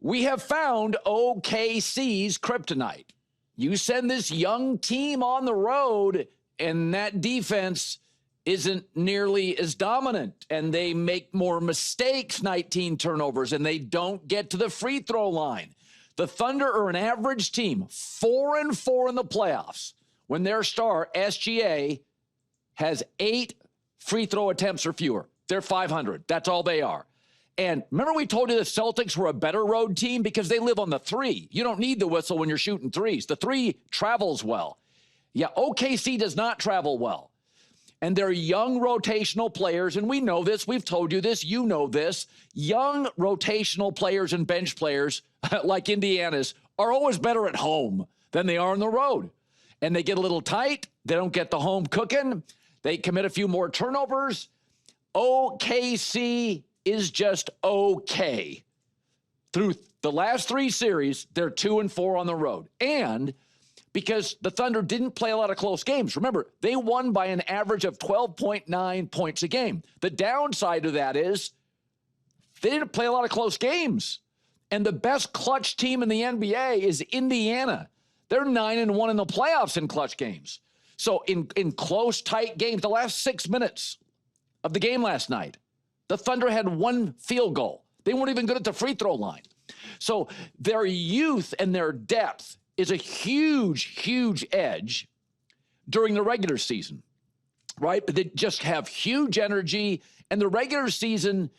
We have found OKC's kryptonite. You send this young team on the road, and that defense isn't nearly as dominant, and they make more mistakes, 19 turnovers, and they don't get to the free throw line. The Thunder are an average team, 4-4 in the playoffs, when their star, SGA, has 8 free throw attempts or fewer. They're 500. That's all they are. And remember we told you the Celtics were a better road team because they live on the 3. You don't need the whistle when you're shooting threes. The 3 travels well. Yeah, OKC does not travel well. And they're young rotational players, and we know this. We've told you this. You know this. Young rotational players and bench players, like Indiana's, are always better at home than they are on the road. And they get a little tight. They don't get the home cooking. They commit a few more turnovers. OKC is just okay. Through the last 3 series, they're 2-4 on the road. And because the Thunder didn't play a lot of close games. Remember, they won by an average of 12.9 points a game. The downside of that is they didn't play a lot of close games. And the best clutch team in the NBA is Indiana. They're 9-1 in the playoffs in clutch games. So in close, tight games, the last 6 minutes of the game last night, the Thunder had 1 field goal. They weren't even good at the free throw line. So their youth and their depth is a huge, huge edge during the regular season, right? But they just have huge energy. And the regular season,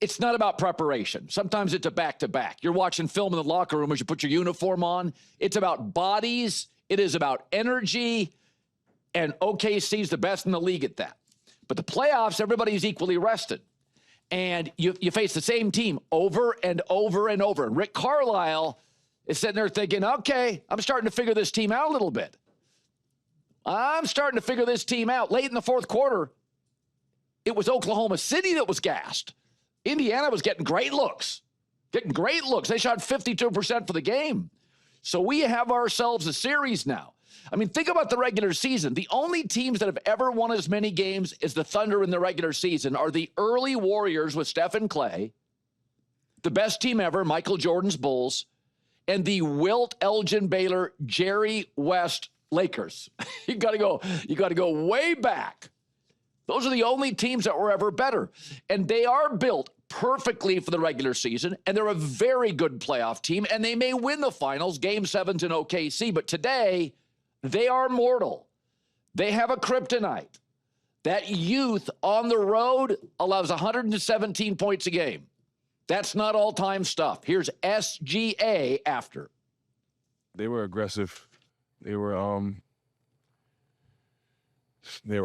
it's not about preparation. Sometimes it's a back-to-back. You're watching film in the locker room as you put your uniform on. It's about bodies. It is about energy. And OKC is the best in the league at that. But the playoffs, everybody's equally rested. And you face the same team over and over and over. And Rick Carlisle is sitting there thinking, okay, I'm starting to figure this team out a little bit. I'm starting to figure this team out. Late in the fourth quarter, it was Oklahoma City that was gassed. Indiana was getting great looks. They shot 52% for the game. So we have ourselves a series now. I mean, think about the regular season. The only teams that have ever won as many games as the Thunder in the regular season are the early Warriors with Steph and Clay, the best team ever, Michael Jordan's Bulls, and the Wilt, Elgin Baylor, Jerry West Lakers. You got to go way back. Those are the only teams that were ever better. And they are built perfectly for the regular season, and they're a very good playoff team, and they may win the finals, Game 7's in OKC, but today they are mortal. They have a kryptonite. That youth on the road allows 117 points a game. That's not all-time stuff. Here's SGA after. They were aggressive. They were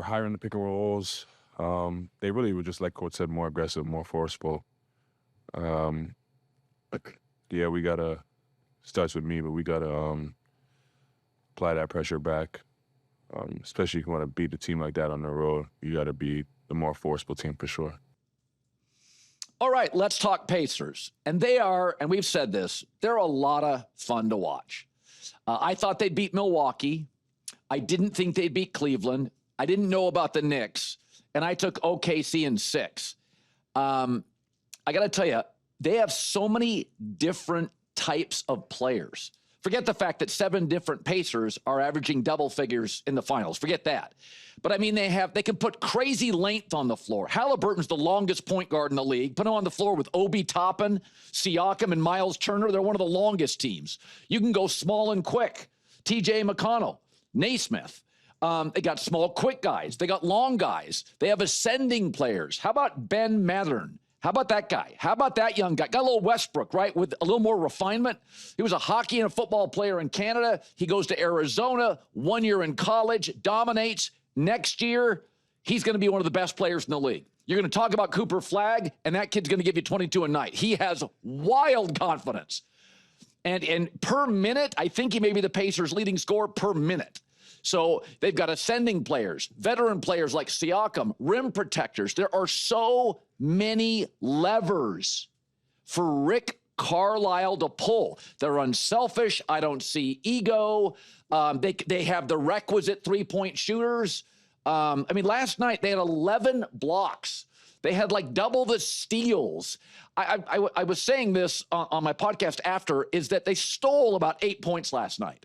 higher in the pick and rolls. They really were just, like Coach said, more aggressive, more forceful. Yeah, we gotta, starts with me, but we gotta apply that pressure back. Especially if you want to beat a team like that on the road, you gotta be the more forceful team for sure. All right, let's talk Pacers. And they are, and we've said this, they're a lot of fun to watch. I thought they'd beat Milwaukee. I didn't think they'd beat Cleveland. I didn't know about the Knicks. And I took OKC in 6. I got to tell you, they have so many different types of players. Forget the fact that 7 different Pacers are averaging double figures in the finals. Forget that. But I mean, they can put crazy length on the floor. Haliburton's the longest point guard in the league. Put him on the floor with Obi Toppin, Siakam, and Miles Turner. They're one of the longest teams. You can go small and quick. TJ McConnell, Naismith. They got small, quick guys. They got long guys. They have ascending players. How about Ben Mathurin? How about that guy? How about that young guy? Got a little Westbrook, right, with a little more refinement. He was a hockey and a football player in Canada. He goes to Arizona, 1 year in college, dominates. Next year, he's going to be one of the best players in the league. You're going to talk about Cooper Flagg, and that kid's going to give you 22 a night. He has wild confidence. And per minute, I think he may be the Pacers' leading scorer per minute. So they've got ascending players, veteran players like Siakam, rim protectors. There are so many levers for Rick Carlisle to pull. They're unselfish. I don't see ego. They have the requisite three-point shooters. I mean, last night they had 11 blocks. They had like double the steals. I was saying this on my podcast after, is that they stole about 8 points last night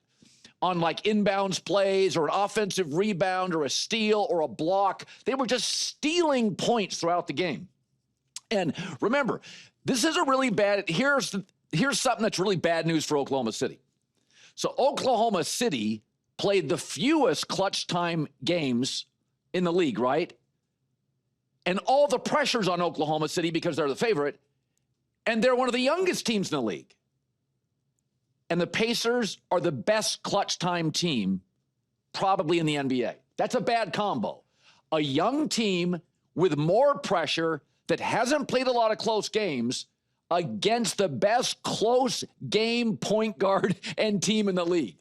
on like inbounds plays or an offensive rebound or a steal or a block. They were just stealing points throughout the game. And remember, this is a really bad, here's something that's really bad news for Oklahoma City. So Oklahoma City played the fewest clutch time games in the league, right? And all the pressure's on Oklahoma City because they're the favorite, and they're one of the youngest teams in the league. And the Pacers are the best clutch time team probably in the NBA. That's a bad combo. A young team with more pressure that hasn't played a lot of close games against the best close game point guard and team in the league.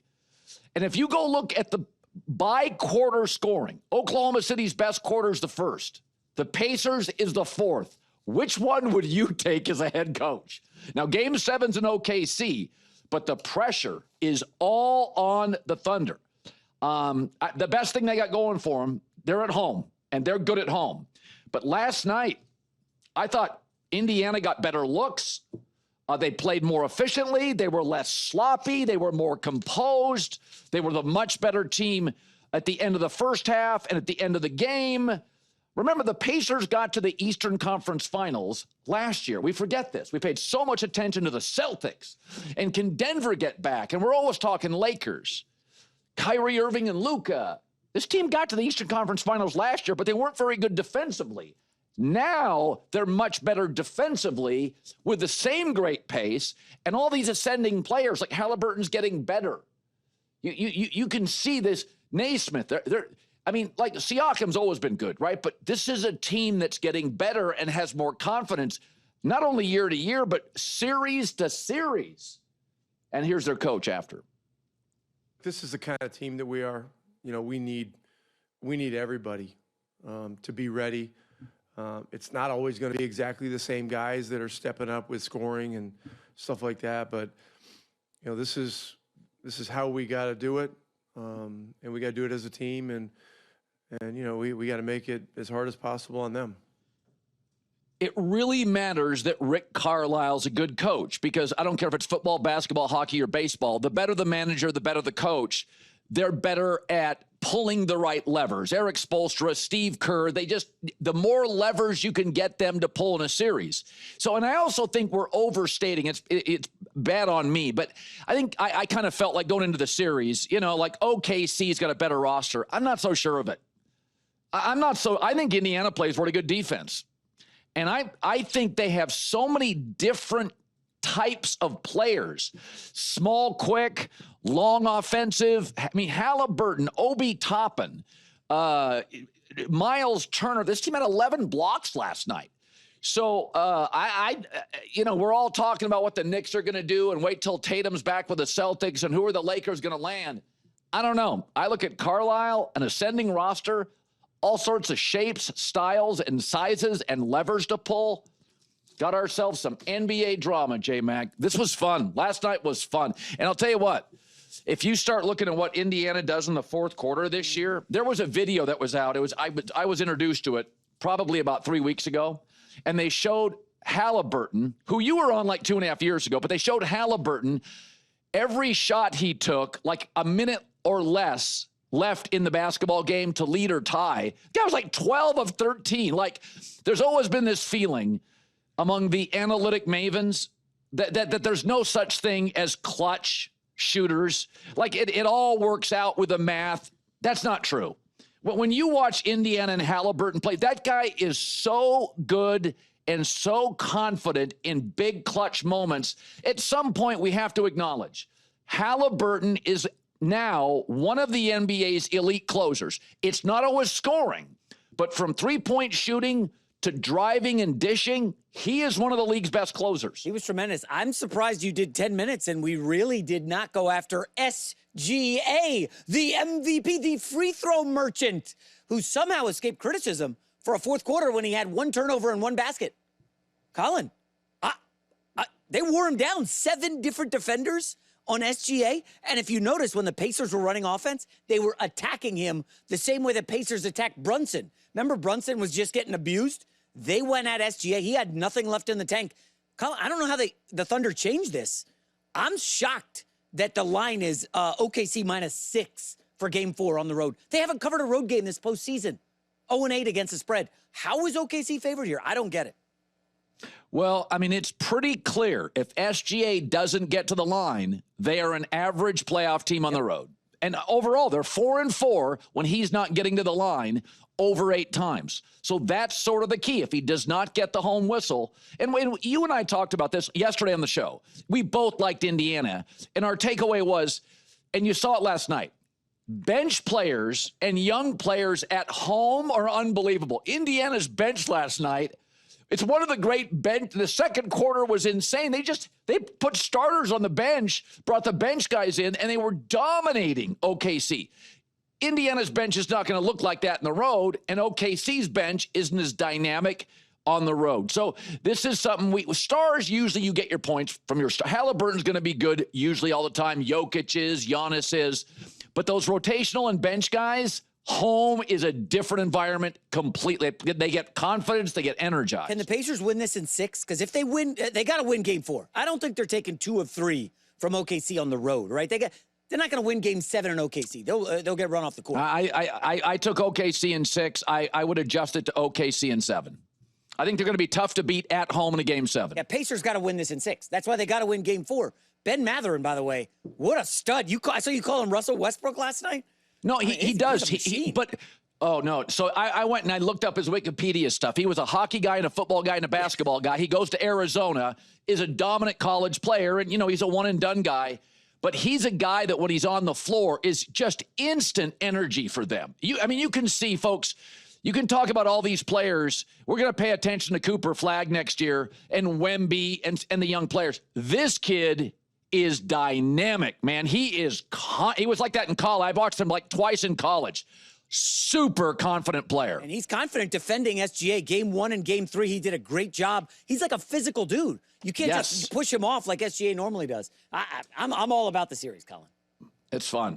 And if you go look at the by quarter scoring, Oklahoma City's best quarter is the first. The Pacers is the fourth. Which one would you take as a head coach? Now, Game 7's in OKC, but the pressure is all on the Thunder. The best thing they got going for them, they're at home, and they're good at home. But last night, I thought Indiana got better looks. They played more efficiently. They were less sloppy. They were more composed. They were the much better team at the end of the first half and at the end of the game. Remember, the Pacers got to the Eastern Conference Finals last year. We forget this. We paid so much attention to the Celtics. And can Denver get back? And we're always talking Lakers. Kyrie Irving and Luka. This team got to the Eastern Conference Finals last year, but they weren't very good defensively. Now they're much better defensively with the same great pace, and all these ascending players like Haliburton's getting better. You can see this. Naismith, I mean, like Siakam's always been good, right? But this is a team that's getting better and has more confidence, not only year to year, but series to series. And here's their coach after. This is the kind of team that we are. You know, we need everybody to be ready. It's not always going to be exactly the same guys that are stepping up with scoring and stuff like that, but you know, this is how we got to do it, and we got to do it as a team, and you know, we got to make it as hard as possible on them. It really matters that Rick Carlisle's a good coach, because I don't care if it's football, basketball, hockey, or baseball. The better the manager, the better the coach. They're better at pulling the right levers. Eric Spoelstra, Steve Kerr, the more levers you can get them to pull in a series. So, and I also think we're overstating. It's bad on me, but I think I kind of felt like going into the series, you know, like OKC's got a better roster. I'm not so sure of it. I think Indiana plays really good defense. And I think they have so many different types of players. Small, quick, long offensive. I mean, Haliburton, Obi Toppin, Miles Turner. This team had 11 blocks last night. So, you know, we're all talking about what the Knicks are going to do and wait till Tatum's back with the Celtics and who are the Lakers going to land. I don't know. I look at Carlisle, an ascending roster, all sorts of shapes, styles, and sizes and levers to pull. Got ourselves some NBA drama, J-Mac. This was fun. Last night was fun. And I'll tell you what, if you start looking at what Indiana does in the fourth quarter this year, there was a video that was out. I was introduced to it probably about 3 weeks ago, and they showed Haliburton, who you were on like 2.5 years ago, but they showed Haliburton every shot he took, like a minute or less left in the basketball game to lead or tie. That was like 12 of 13. Like, there's always been this feeling among the analytic mavens that there's no such thing as clutch shooters. Like, it all works out with the math. That's not true. When you watch Indiana and Haliburton play, that guy is so good and so confident in big clutch moments. At some point, we have to acknowledge Haliburton is now one of the NBA's elite closers. It's not always scoring, but from three-point shooting to driving and dishing, he is one of the league's best closers. He was tremendous. I'm surprised you did 10 minutes and we really did not go after SGA, the MVP, the free throw merchant, who somehow escaped criticism for a fourth quarter when he had one turnover and one basket. Colin, they wore him down. 7 different defenders on SGA. And if you notice, when the Pacers were running offense, they were attacking him the same way the Pacers attacked Brunson. Remember, Brunson was just getting abused? They went at SGA. He had nothing left in the tank. Colin, I don't know how the Thunder changed this. I'm shocked that the line is OKC -6 for Game 4 on the road. They haven't covered a road game this postseason. 0-8 against the spread. How is OKC favored here? I don't get it. Well, I mean, it's pretty clear. If SGA doesn't get to the line, they are an average playoff team on the road. And overall, they're 4-4 when he's not getting to the line over 8 times. So that's sort of the key. If he does not get the home whistle, and when you and I talked about this yesterday on the show, we both liked Indiana, and our takeaway was, and you saw it last night, bench players and young players at home are unbelievable. Indiana's bench last night, it's one of the great bench. The second quarter was insane. They put starters on the bench, brought the bench guys in, and they were dominating OKC. Indiana's bench is not going to look like that in the road, and OKC's bench isn't as dynamic on the road. So this is something with stars, usually you get your points from your star. Haliburton's going to be good usually all the time. Jokic is, Giannis is. But those rotational and bench guys, home is a different environment completely. They get confidence. They get energized. Can the Pacers win this in 6? Because if they win, they got to win Game 4. I don't think they're taking 2 of 3 from OKC on the road, right? They're not going to win Game 7 in OKC. They'll get run off the court. I took OKC in 6. I would adjust it to OKC in 7. I think they're going to be tough to beat at home in a Game 7. Yeah, Pacers got to win this in 6. That's why they got to win Game 4. Ben Mathurin, by the way, what a stud. I saw you call him Russell Westbrook last night. No, he does. Oh, no. So I went and I looked up his Wikipedia stuff. He was a hockey guy and a football guy and a basketball guy. He goes to Arizona, is a dominant college player, and, he's a one-and-done guy. But he's a guy that when he's on the floor is just instant energy for them. You can see, folks, you can talk about all these players. We're going to pay attention to Cooper Flagg next year and Wemby and the young players. This kid is dynamic, man. He was like that in college. I watched him like twice in college. Super confident player. And he's confident defending SGA. Game 1 and Game 3, he did a great job. He's like a physical dude. You can't just push him off like SGA normally does. I'm all about the series, Colin. It's fun.